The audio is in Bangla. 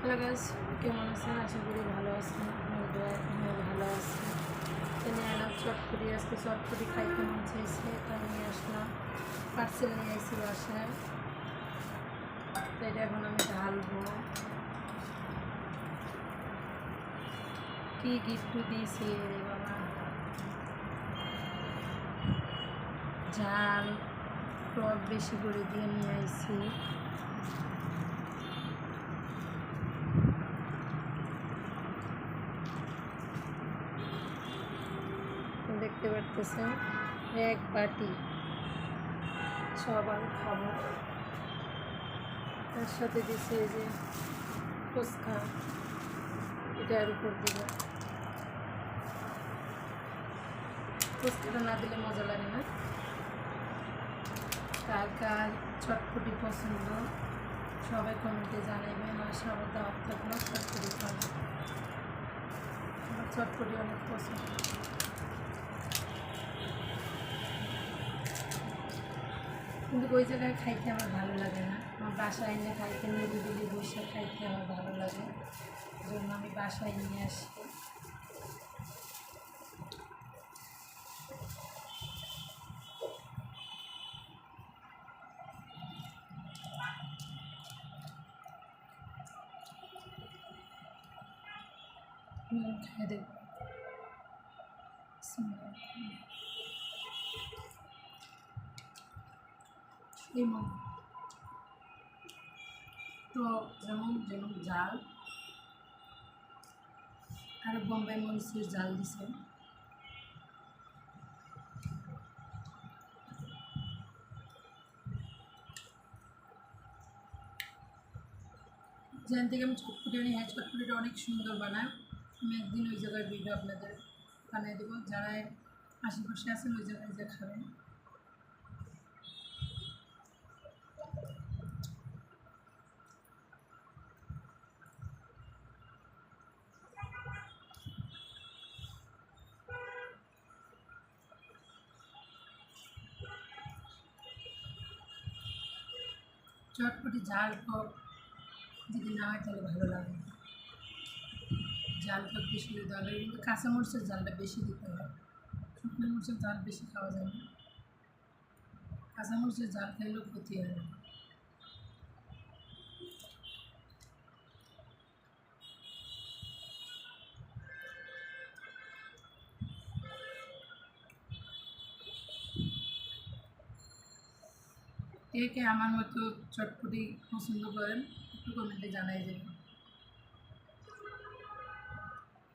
হ্যালো গাইস, কেমন আছেন? আশা করি ভালো আছেন। আপনার দোয়ায় আমিও ভালো আছি। তো নিয়ে এলাম চটপটি। আজকে চটপটি খাইতে মন চাইছে, তাই নিয়ে আসলাম। পার্সেল নিয়ে আসছি বাসায়। তো এটা এখন আমি ঢালবো। কি গিফট দিয়েছি রে বাবা! ঝাল টক বেশি করে দিয়ে নিয়ে আসছি। দেখতে পারতেছেন, এক বাটি সবার খাবো। তার সাথে দিচ্ছে এই যে ফুচকা, এটার উপর দিব। ফুচকাটা না দিলে মজা লাগে না। কার কার চটপটি পছন্দ সবাই কমেন্টে জানাবেন। আর সবার দাওয়াত থাকলেও চটপটি খাবো। আমার চটপটি অনেক পছন্দ। কিন্তু ওই জায়গায় খাইতে আমার ভালো লাগে না। আমার বাসায় এনে খাইতে, নিরিবিলি বসে খাইতে আমার ভালো লাগে। এই জন্য আমি বাসায় নিয়ে আসি। খাই দেব। তো যেমন যেমন জাল আর বোম্বাই মরিচের জাল দিছে। যেখান থেকে আমি চটপটি আনি, হ্যাঁ চটপটিটা অনেক সুন্দর বানায়। আমি একদিন ওই জায়গার ভিডিও আপনাদের বানিয়ে দেবো। যারা আশেপাশে আছেন ওই জায়গায় যে খাবেন। চটপটি ঝাল টক যদি না হয় তাহলে ভালো লাগে। জাল টক বেশি দিতে হবে, কিন্তু কাঁচামরিচের জালটা বেশি দিতে হয়। শুকনো মরিচের জাল বেশি খাওয়া যায় না। কাঁচামরিচের জাল খাইলেও ক্ষতি হয় না। কে কে আমার মতো চটপটি পছন্দ করেন একটু কমেন্টে জানাই যাবেন।